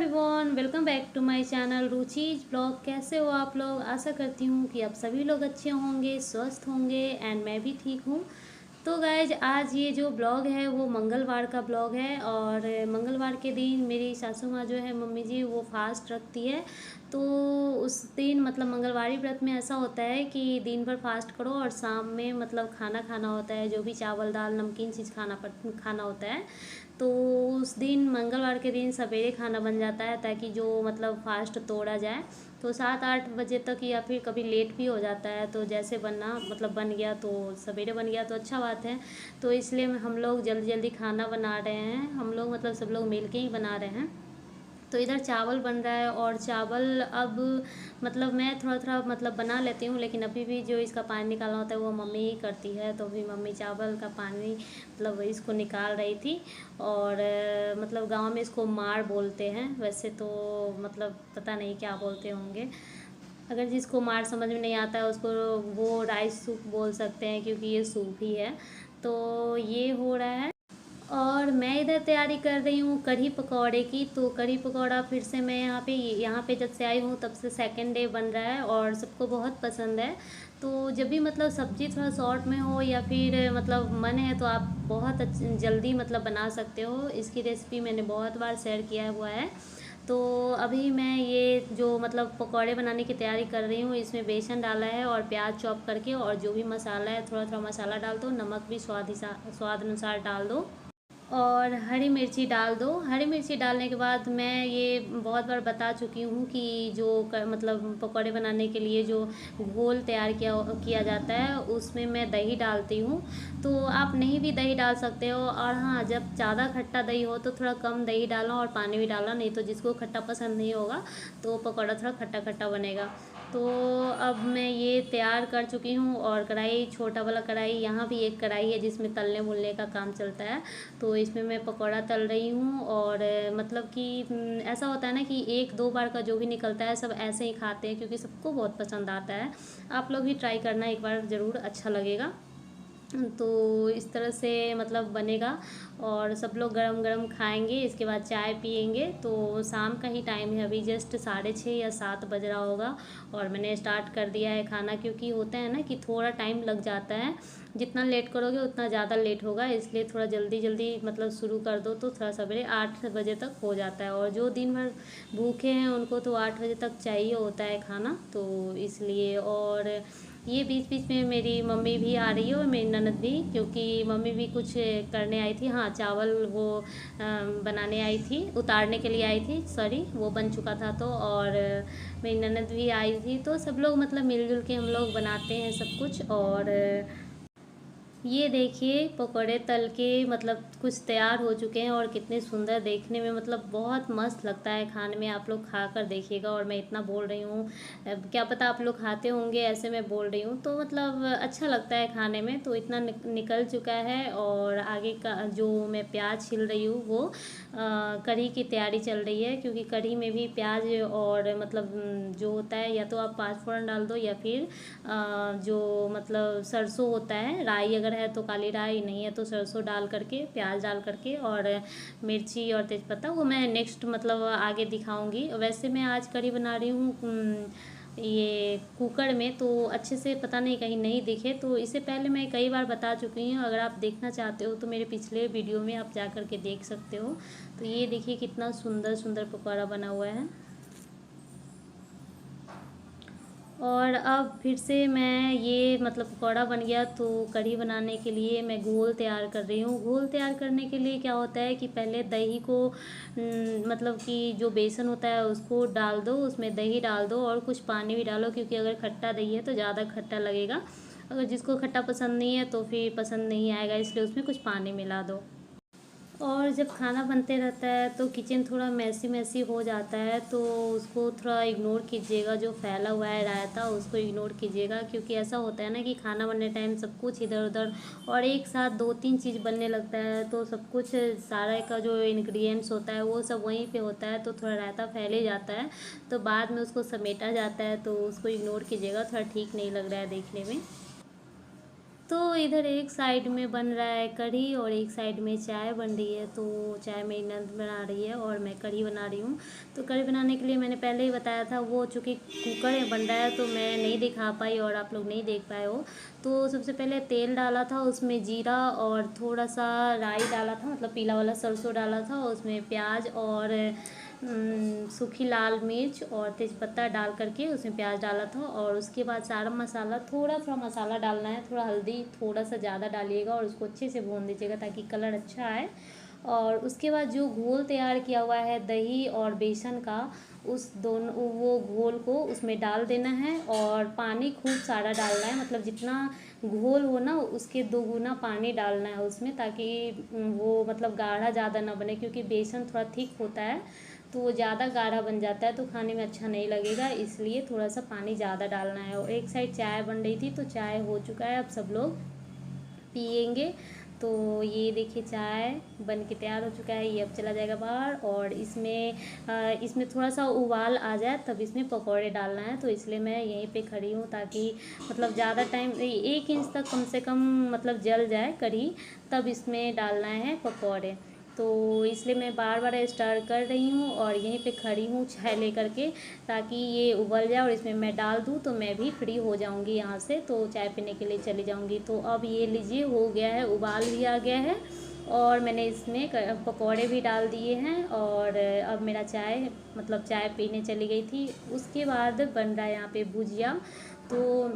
Everyone, welcome back to my channel Ruchi's blog. कैसे हो आप लोग? आशा करती हूँ कि आप सभी लोग अच्छे होंगे, स्वस्थ होंगे एंड मैं भी ठीक हूँ। तो गाइज, आज ये जो ब्लॉग है वो मंगलवार का ब्लॉग है और मंगलवार के दिन मेरी सासू माँ जो है, मम्मी जी, वो फास्ट रखती है। तो उस दिन मतलब मंगलवारी व्रत में ऐसा होता है कि दिन भर फास्ट करो और शाम में मतलब खाना खाना होता है, जो भी चावल दाल नमकीन चीज़ खाना होता है। तो उस दिन मंगलवार के दिन सवेरे खाना बन जाता है ताकि जो मतलब फास्ट तोड़ा जाए। तो 7-8 बजे तक या फिर कभी लेट भी हो जाता है, तो जैसे बनना मतलब बन गया तो सवेरे बन गया तो अच्छा बात है। तो इसलिए हम लोग जल्दी जल्दी खाना बना रहे हैं, हम लोग मतलब सब लोग मिल के ही बना रहे हैं। तो इधर चावल बन रहा है और चावल अब मतलब मैं थोड़ा थोड़ा मतलब बना लेती हूँ, लेकिन अभी भी जो इसका पानी निकालना होता है वो मम्मी ही करती है। तो अभी मम्मी चावल का पानी मतलब इसको निकाल रही थी। और मतलब गांव में इसको मार बोलते हैं, वैसे तो मतलब पता नहीं क्या बोलते होंगे। अगर जिसको मार समझ में नहीं आता है उसको वो राइस सूप बोल सकते हैं, क्योंकि ये सूप ही है। तो ये हो रहा है और मैं इधर तैयारी कर रही हूँ कढ़ी पकौड़े की। तो कढ़ी पकौड़ा फिर से मैं यहाँ पे जब से आई हूँ तब से सेकंड डे बन रहा है और सबको बहुत पसंद है। तो जब भी मतलब सब्ज़ी थोड़ा शॉर्ट में हो या फिर मतलब मन है तो आप बहुत जल्दी मतलब बना सकते हो। इसकी रेसिपी मैंने बहुत बार शेयर किया हुआ है। तो अभी मैं ये जो मतलब पकौड़े बनाने की तैयारी कर रही हूँ, इसमें बेसन डाला है और प्याज चॉप करके, और जो भी मसाला है थोड़ा थोड़ा मसाला डाल दो, नमक भी स्वाद अनुसार डाल दो और हरी मिर्ची डाल दो। हरी मिर्ची डालने के बाद मैं ये बहुत बार बता चुकी हूँ कि जो मतलब पकौड़े बनाने के लिए जो घोल तैयार किया जाता है उसमें मैं दही डालती हूँ। तो आप नहीं भी दही डाल सकते हो, और हाँ, जब ज़्यादा खट्टा दही हो तो थोड़ा कम दही डालना और पानी भी डालना, नहीं तो जिसको खट्टा पसंद नहीं होगा तो पकौड़ा थोड़ा खट्टा खट्टा बनेगा। तो अब मैं ये तैयार कर चुकी हूँ और कढ़ाई, छोटा वाला कढ़ाई, यहाँ भी एक कढ़ाई है जिसमें तलने भुनने का काम चलता है। तो इसमें मैं पकौड़ा तल रही हूँ और मतलब कि ऐसा होता है ना कि 1-2 बार का जो भी निकलता है सब ऐसे ही खाते हैं, क्योंकि सबको बहुत पसंद आता है। आप लोग भी ट्राई करना एक बार, ज़रूर अच्छा लगेगा। तो इस तरह से मतलब बनेगा और सब लोग गरम गरम खाएंगे, इसके बाद चाय पियेंगे। तो शाम का ही टाइम है, अभी जस्ट 6:30 या 7 बज रहा होगा और मैंने स्टार्ट कर दिया है खाना, क्योंकि होता है ना कि थोड़ा टाइम लग जाता है। जितना लेट करोगे उतना ज़्यादा लेट होगा, इसलिए थोड़ा जल्दी जल्दी मतलब शुरू कर दो तो थोड़ा सवेरे 8 बजे तक हो जाता है। और जो दिन भर भूखे हैं उनको तो 8 बजे तक चाहिए होता है खाना, तो इसलिए। और ये बीच बीच में मेरी मम्मी भी आ रही है और मेरी ननद भी, क्योंकि मम्मी भी कुछ करने आई थी। हाँ, चावल वो बनाने आई थी, उतारने के लिए आई थी, सॉरी, वो बन चुका था। तो और मेरी ननद भी आई थी, तो सब लोग मतलब मिलजुल के हम लोग बनाते हैं सब कुछ। और ये देखिए पकोड़े तल के मतलब कुछ तैयार हो चुके हैं और कितने सुंदर देखने में, मतलब बहुत मस्त लगता है खाने में। आप लोग खा कर देखिएगा। और मैं इतना बोल रही हूँ, अब क्या पता आप लोग खाते होंगे, ऐसे मैं बोल रही हूँ तो मतलब अच्छा लगता है खाने में। तो इतना निकल चुका है और आगे का जो मैं प्याज छिल रही हूँ वो कढ़ी की तैयारी चल रही है, क्योंकि कढ़ी में भी प्याज और मतलब जो होता है, या तो आप पाँच फोड़न डाल दो या फिर जो मतलब सरसों होता है, राई अगर है तो काली राई, नहीं है तो सरसों डाल करके, प्याज डाल करके और मिर्ची और तेज़पत्ता, वो मैं नेक्स्ट मतलब आगे दिखाऊंगी। वैसे मैं आज कढ़ी बना रही हूँ ये कुकर में, तो अच्छे से पता नहीं कहीं नहीं दिखे, तो इससे पहले मैं कई बार बता चुकी हूँ। अगर आप देखना चाहते हो तो मेरे पिछले वीडियो में आप जा कर के देख सकते हो। तो ये देखिए कितना सुंदर सुंदर पकौड़ा बना हुआ है। और अब फिर से मैं ये मतलब पकौड़ा बन गया, तो कढ़ी बनाने के लिए मैं घोल तैयार कर रही हूँ। घोल तैयार करने के लिए क्या होता है कि पहले दही को मतलब कि जो बेसन होता है उसको डाल दो, उसमें दही डाल दो और कुछ पानी भी डालो, क्योंकि अगर खट्टा दही है तो ज़्यादा खट्टा लगेगा। अगर जिसको खट्टा पसंद नहीं है तो फिर पसंद नहीं आएगा, इसलिए उसमें कुछ पानी मिला दो। और जब खाना बनते रहता है तो किचन थोड़ा मैसी मैसी हो जाता है, तो उसको थोड़ा इग्नोर कीजिएगा। जो फैला हुआ है रायता उसको इग्नोर कीजिएगा, क्योंकि ऐसा होता है ना कि खाना बनने टाइम सब कुछ इधर उधर और एक साथ 2-3 चीज़ बनने लगता है, तो सब कुछ सारा का जो इंग्रेडिएंट्स होता है वो सब वहीं पे होता है, तो थोड़ा रायता फैले जाता है। तो बाद में उसको समेटा जाता है, तो उसको इग्नोर कीजिएगा, थोड़ा ठीक नहीं लग रहा है देखने में। तो इधर एक साइड में बन रहा है कढ़ी और एक साइड में चाय बन रही है। तो चाय मेरी नंद बना रही है और मैं कढ़ी बना रही हूँ। तो कढ़ी बनाने के लिए मैंने पहले ही बताया था, वो चूँकि कुकर में बन रहा है तो मैं नहीं दिखा पाई और आप लोग नहीं देख पाए हो। तो सबसे पहले तेल डाला था, उसमें जीरा और थोड़ा सा राई डाला था, मतलब पीला वाला सरसों डाला था, उसमें प्याज और सूखी लाल मिर्च और तेज़पत्ता डाल करके उसमें प्याज डाला था। और उसके बाद सारा मसाला, थोड़ा सा मसाला डालना है, थोड़ा हल्दी थोड़ा सा ज़्यादा डालिएगा और उसको अच्छे से भून दीजिएगा ताकि कलर अच्छा आए। और उसके बाद जो घोल तैयार किया हुआ है दही और बेसन का, उस दोनों वो घोल को उसमें डाल देना है और पानी खूब सारा डालना है, मतलब जितना घोल हो ना उसके 2 गुना पानी डालना है उसमें, ताकि वो मतलब गाढ़ा ज़्यादा ना बने, क्योंकि बेसन थोड़ा थिक होता है तो वो ज़्यादा गाढ़ा बन जाता है तो खाने में अच्छा नहीं लगेगा, इसलिए थोड़ा सा पानी ज़्यादा डालना है। और एक साइड चाय बन रही थी तो चाय हो चुका है, अब सब लोग पियेंगे। तो ये देखिए चाय बन के तैयार हो चुका है, ये अब चला जाएगा बाहर। और इसमें थोड़ा सा उबाल आ जाए तब इसमें पकौड़े डालना है, तो इसलिए मैं यहीं पे खड़ी हूँ ताकि मतलब ज़्यादा टाइम 1 इंच तक कम से कम मतलब जल जाए कढ़ी, तब इसमें डालना है पकौड़े। तो इसलिए मैं बार बार स्टर कर रही हूँ और यहीं पे खड़ी हूँ चाय लेकर के, ताकि ये उबल जाए और इसमें मैं डाल दूँ तो मैं भी फ्री हो जाऊँगी यहाँ से, तो चाय पीने के लिए चली जाऊँगी। तो अब ये लीजिए हो गया है, उबाल भी आ गया है और मैंने इसमें पकौड़े भी डाल दिए हैं। और अब मेरा चाय मतलब चाय पीने चली गई थी। उसके बाद बन रहा है यहाँ पे भुजिया, तो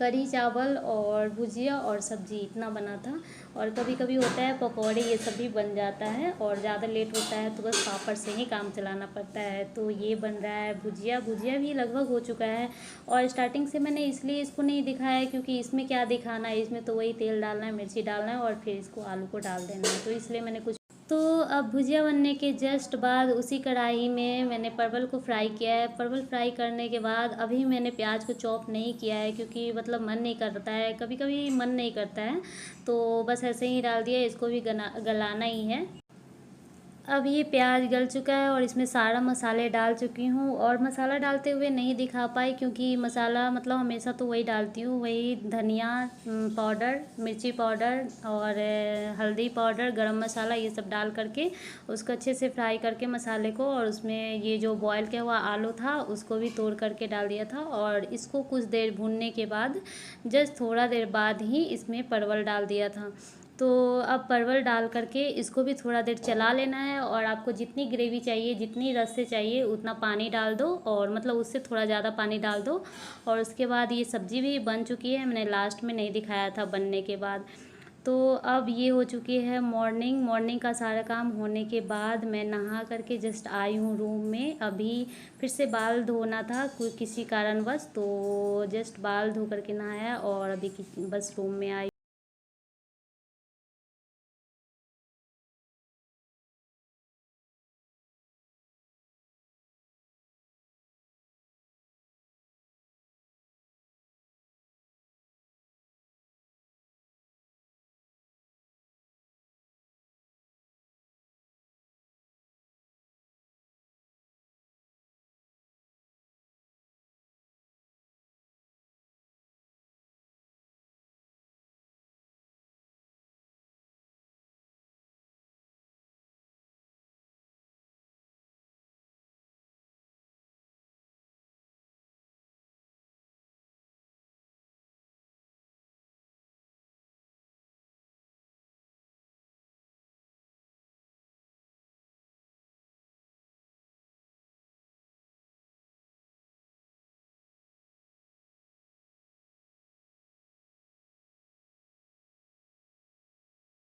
कढ़ी चावल और भुजिया और सब्ज़ी इतना बना था। और कभी कभी होता है पकौड़े ये सब भी बन जाता है और ज़्यादा लेट होता है तो बस पापड़ से ही काम चलाना पड़ता है। तो ये बन रहा है भुजिया, भुजिया भी लगभग हो चुका है। और स्टार्टिंग से मैंने इसलिए इसको नहीं दिखाया है क्योंकि इसमें क्या दिखाना है, इसमें तो वही तेल डालना है, मिर्ची डालना है और फिर इसको आलू को डाल देना है, तो इसलिए मैंने कुछ। तो अब भुजिया बनने के जस्ट बाद उसी कढ़ाई में मैंने परवल को फ्राई किया है। परवल फ्राई करने के बाद अभी मैंने प्याज को चॉप नहीं किया है क्योंकि मतलब मन नहीं करता है, कभी कभी मन नहीं करता है, तो बस ऐसे ही डाल दिया, इसको भी गलाना ही है। अब ये प्याज गल चुका है और इसमें सारा मसाले डाल चुकी हूँ। और मसाला डालते हुए नहीं दिखा पाई क्योंकि मसाला मतलब हमेशा तो वही डालती हूँ, वही धनिया पाउडर, मिर्ची पाउडर और हल्दी पाउडर, गरम मसाला, ये सब डाल करके उसको अच्छे से फ्राई करके मसाले को, और उसमें ये जो बॉयल किया हुआ आलू था उसको भी तोड़ करके डाल दिया था। और इसको कुछ देर भूनने के बाद जस्ट थोड़ा देर बाद ही इसमें परवल डाल दिया था। तो अब परवल डाल करके इसको भी थोड़ा देर चला लेना है। और आपको जितनी ग्रेवी चाहिए, जितनी रस से चाहिए उतना पानी डाल दो, और मतलब उससे थोड़ा ज़्यादा पानी डाल दो। और उसके बाद ये सब्ज़ी भी बन चुकी है, मैंने लास्ट में नहीं दिखाया था बनने के बाद। तो अब ये हो चुकी है मॉर्निंग का सारा काम होने के बाद मैं नहा करके जस्ट आई हूँ रूम में। अभी फिर से बाल धोना था कोई किसी कारणवश, तो जस्ट बाल धो करके नहाया और अभी बस रूम में आई।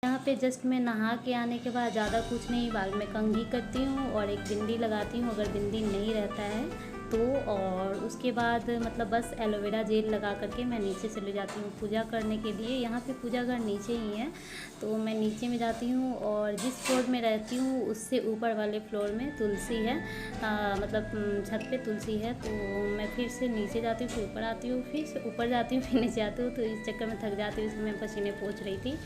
यहाँ पे जस्ट मैं नहा के आने के बाद ज़्यादा कुछ नहीं, बाल में कंघी करती हूँ और एक बिंदी लगाती हूँ अगर बिंदी नहीं रहता है तो। और उसके बाद मतलब बस एलोवेरा जेल लगा करके मैं नीचे चले जाती हूँ पूजा करने के लिए। यहाँ पे पूजा घर नीचे ही है तो मैं नीचे में जाती हूँ। और जिस फ्लोर में रहती हूँ उससे ऊपर वाले फ्लोर में तुलसी है, मतलब छत पे तुलसी है, तो मैं फिर से नीचे जाती हूँ, फिर ऊपर आती हूँ, फिर से ऊपर जाती हूँ, फिर नीचे आती हूँ। तो इस चक्कर में थक जाती हूँ, इसलिए मैं पसीने पोंछ रही थी।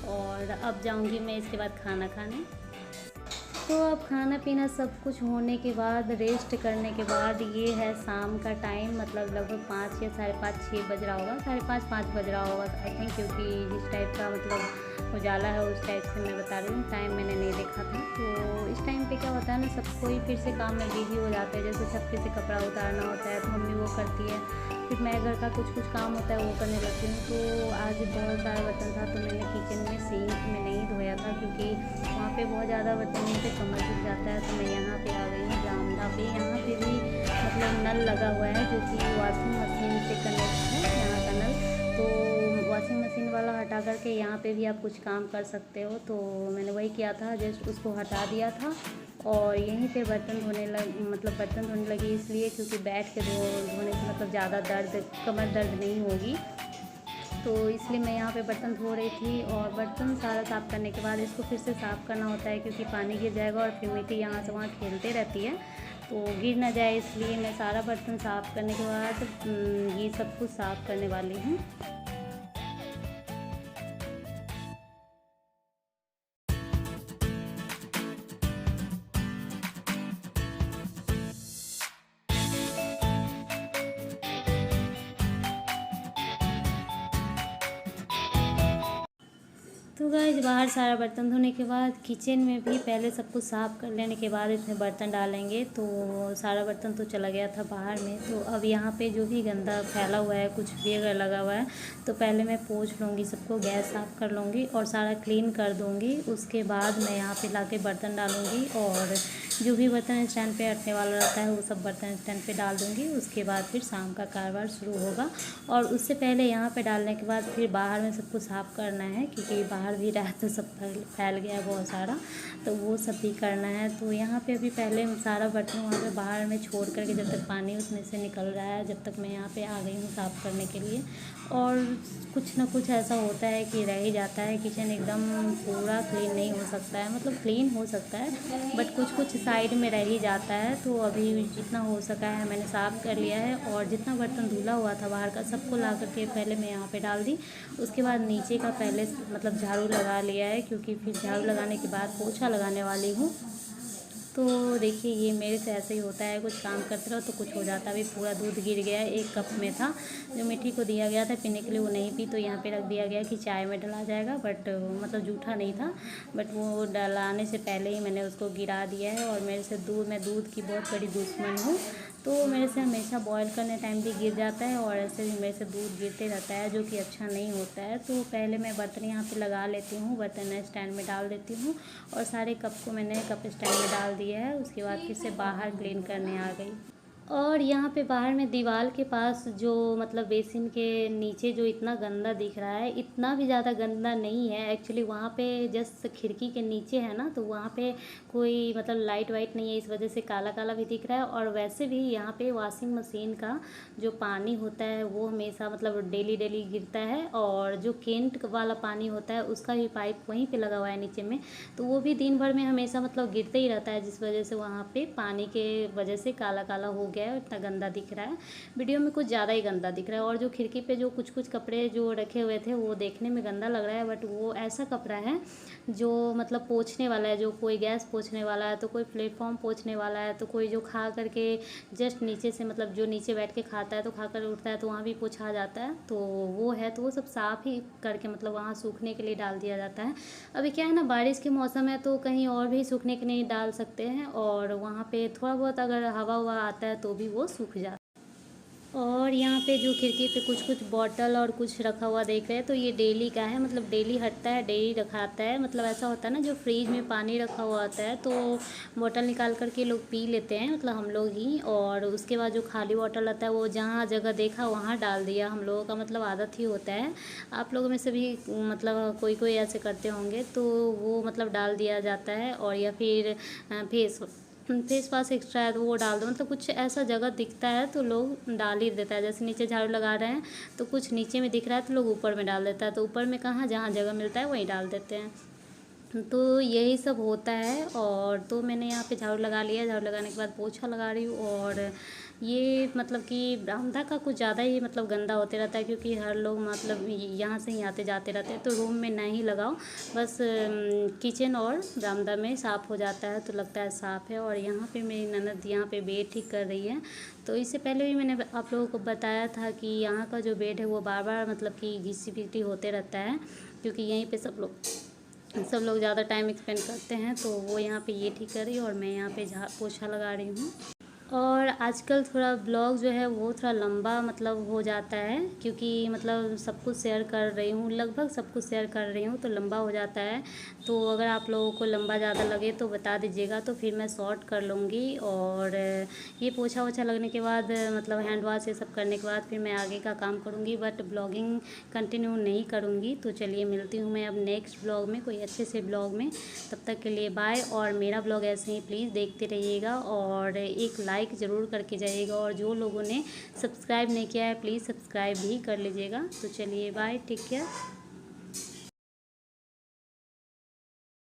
और अब जाऊँगी मैं इसके बाद खाना खाने। तो अब खाना पीना सब कुछ होने के बाद, रेस्ट करने के बाद, ये है शाम का टाइम, मतलब लगभग 5 या 5:30-6 बज रहा होगा, 5:30-5 बज रहा होगा आई थिंक, क्योंकि जिस टाइप का मतलब उजाला है उस टाइप से मैं बता रही हूँ। टाइम मैंने नहीं देखा था। तो इस टाइम पे क्या होता है ना, सब कोई फिर से काम में बिजी हो जाते हैं। जैसे छत पे से कपड़ा उतारना होता है तो मम्मी वो करती है, फिर मैं घर का कुछ काम होता है वो करने लगती हूँ। तो आज बहुत सारा बर्तन था तो मैंने किचन में सिंक में नहीं धोया था, क्योंकि वहाँ पे बहुत ज़्यादा बर्तन से कमर दुख जाता है। तो मैं यहाँ पे आ गई हूँ जामदा पे। यहाँ पे भी मतलब नल लगा हुआ है जो कि वॉशिंग मशीन से कनेक्ट है यहाँ का नल। तो वॉशिंग मशीन वाला हटा करके यहाँ पे भी आप कुछ काम कर सकते हो। तो मैंने वही किया था, जस्ट उसको हटा दिया था और यहीं पे बर्तन धोने लगी, इसलिए क्योंकि बैठ के धोने से मतलब ज़्यादा दर्द, कमर दर्द नहीं होगी। तो इसलिए मैं यहाँ पे बर्तन धो रही थी। और बर्तन सारा साफ़ करने के बाद इसको फिर से साफ़ करना होता है, क्योंकि पानी गिर जाएगा और फिर मिट्टी यहाँ से वहाँ खेलते रहती है तो गिर ना जाए, इसलिए मैं सारा बर्तन साफ़ करने के बाद ये सब कुछ साफ़ करने वाली हूँ। तो गाइस बाहर सारा बर्तन धोने के बाद किचन में भी पहले सब कुछ साफ़ कर लेने के बाद इसमें बर्तन डालेंगे। तो सारा बर्तन तो चला गया था बाहर में। तो अब यहाँ पे जो भी गंदा फैला हुआ है, कुछ भी अगर लगा हुआ है तो पहले मैं पोंछ लूँगी, सबको गैस साफ़ कर लूँगी और सारा क्लीन कर दूँगी। उसके बाद मैं यहाँ पे लाके बर्तन डालूँगी और जो भी बर्तन स्टैंड पे रखने वाला रहता है वो सब बर्तन स्टैंड पे डाल दूँगी। उसके बाद फिर शाम का कारोबार शुरू होगा। और उससे पहले यहाँ पे डालने के बाद फिर बाहर में सबको साफ़ करना है, क्योंकि बाहर भी रहा तो सब फैल गया है बहुत सारा, तो वो सब भी करना है। तो यहाँ पे अभी पहले सारा बर्तन वहाँ पे बाहर में छोड़ करके, जब तक पानी उसमें से निकल रहा है, जब तक मैं यहाँ पे आ गई हूँ साफ़ करने के लिए। और कुछ ना कुछ ऐसा होता है कि रह ही जाता है, किचन एकदम पूरा क्लीन नहीं हो सकता है, मतलब क्लीन हो सकता है बट कुछ साइड में रह ही जाता है। तो अभी जितना हो सका है मैंने साफ़ कर लिया है और जितना बर्तन धुला हुआ था बाहर का सबको ला करके पहले मैं यहाँ पे डाल दी। उसके बाद नीचे का पहले मतलब झाड़ू लगा लिया है, क्योंकि फिर झाड़ू लगाने के बाद पोछा लगाने वाली हूँ। तो देखिए ये मेरे से ऐसे ही होता है, कुछ काम करते रहो तो कुछ हो जाता है। अभी पूरा दूध गिर गया है, 1 कप में था जो मिट्टी को दिया गया था पीने के लिए, वो नहीं पी, तो यहाँ पे रख दिया गया कि चाय में डला जाएगा। बट मतलब जूठा नहीं था, बट वो डलाने से पहले ही मैंने उसको गिरा दिया है। और मैं दूध की बहुत बड़ी दुश्मन हूँ, तो मेरे से हमेशा बॉईल करने टाइम भी गिर जाता है और ऐसे भी मेरे से दूध गिरते रहता है, जो कि अच्छा नहीं होता है। तो पहले मैं बर्तन यहाँ पे लगा लेती हूँ, बर्तन स्टैंड में डाल देती हूँ और सारे कप को मैंने कप स्टैंड में डाल दिया है। उसके बाद फिर से बाहर क्लीन करने आ गई। और यहाँ पे बाहर में दीवार के पास जो मतलब बेसिन के नीचे जो इतना गंदा दिख रहा है, इतना भी ज़्यादा गंदा नहीं है एक्चुअली। वहाँ पे जस्ट खिड़की के नीचे है ना, तो वहाँ पे कोई मतलब लाइट वाइट नहीं है, इस वजह से काला काला भी दिख रहा है। और वैसे भी यहाँ पे वॉशिंग मशीन का जो पानी होता है वो हमेशा मतलब डेली गिरता है, और जो केंट वाला पानी होता है उसका भी पाइप वहीं पे लगा हुआ है नीचे में, तो वो भी दिन भर में हमेशा मतलब गिरते ही रहता है, जिस वजह से वहाँ पे पानी के वजह से काला काला हो गया है, इतना गंदा दिख रहा है। वीडियो में कुछ ज़्यादा ही गंदा दिख रहा है। और जो खिड़की पे जो कुछ कपड़े जो रखे हुए थे वो देखने में गंदा लग रहा है, बट वो ऐसा कपड़ा है जो मतलब पोंछने वाला है, जो कोई गैस पोंछने वाला है, तो कोई प्लेटफॉर्म पोंछने वाला है, तो कोई जो खा करके जस्ट नीचे से मतलब जो नीचे बैठ के खाता है तो खा कर उठता है तो वहाँ भी पोंछा जाता है, तो वो है, तो वो सब साफ़ ही करके मतलब वहाँ सूखने के लिए डाल दिया जाता है। अभी क्या है ना, बारिश के मौसम है तो कहीं और भी सूखने के लिए डाल सकते हैं, और वहाँ पे थोड़ा बहुत अगर हवा हुआ आता है तो भी वो सूख जाता है। और यहाँ पे जो खिड़की पे कुछ बॉटल और कुछ रखा हुआ देख रहे हैं, तो ये डेली का है, मतलब डेली हटता है, डेली रखाता है। मतलब ऐसा होता है ना, जो फ्रिज में पानी रखा हुआ होता है तो बॉटल निकाल करके लोग पी लेते हैं, मतलब हम लोग ही। और उसके बाद जो खाली बॉटल रहता है वो जहाँ जगह देखा वहाँ डाल दिया, हम लोगों का मतलब आदत ही होता है। आप लोगों में से भी मतलब कोई ऐसे करते होंगे, तो वो मतलब डाल दिया जाता है। और या फिर फेस वाश एक्स्ट्रा है तो वो डाल दो, मतलब कुछ ऐसा जगह दिखता है तो लोग डाल ही देता है। जैसे नीचे झाड़ू लगा रहे हैं तो कुछ नीचे में दिख रहा है तो लोग ऊपर में डाल देता है, तो ऊपर में कहाँ, जहाँ जगह मिलता है वहीं डाल देते हैं। तो यही सब होता है। और तो मैंने यहाँ पे झाड़ू लगा लिया, झाड़ू लगाने के बाद पोछा लगा रही हूँ। और ये मतलब कि बरामदा का कुछ ज़्यादा ही मतलब गंदा होते रहता है, क्योंकि हर लोग मतलब यहाँ से ही आते जाते रहते हैं। तो रूम में ना ही लगाओ, बस किचन और बरामदा में साफ़ हो जाता है तो लगता है साफ़ है। और यहाँ पे मेरी ननद यहाँ पे बेड ठीक कर रही है। तो इससे पहले भी मैंने आप लोगों को बताया था कि यहाँ का जो बेड है वो बार बार मतलब कि घिसी पिटी होते रहता है, क्योंकि यहीं पे सब लोग ज़्यादा टाइम स्पेंड करते हैं। तो वो यहाँ पे ये ठीक कर रही है और मैं यहाँ पे पोछा लगा रही हूँ। और आजकल थोड़ा ब्लॉग जो है वो थोड़ा लंबा मतलब हो जाता है, क्योंकि मतलब सब कुछ शेयर कर रही हूँ, लगभग सब कुछ शेयर कर रही हूँ तो लंबा हो जाता है। तो अगर आप लोगों को लंबा ज़्यादा लगे तो बता दीजिएगा, तो फिर मैं शॉर्ट कर लूँगी। और ये पोछा वोछा लगने के बाद मतलब हैंड वॉश ये सब करने के बाद फिर मैं आगे का काम करूँगी, बट ब्लॉगिंग कंटिन्यू नहीं करूँगी। तो चलिए मिलती हूँ मैं अब नेक्स्ट ब्लॉग में, कोई अच्छे से ब्लॉग में। तब तक के लिए बाय। और मेरा ब्लॉग ऐसे ही प्लीज़ देखते रहिएगा और एक लाइक ज़रूर करके जाइएगा। और जो लोगों ने सब्सक्राइब नहीं किया है प्लीज़ सब्सक्राइब भी कर लीजिएगा। तो चलिए बाय, टेक केयर।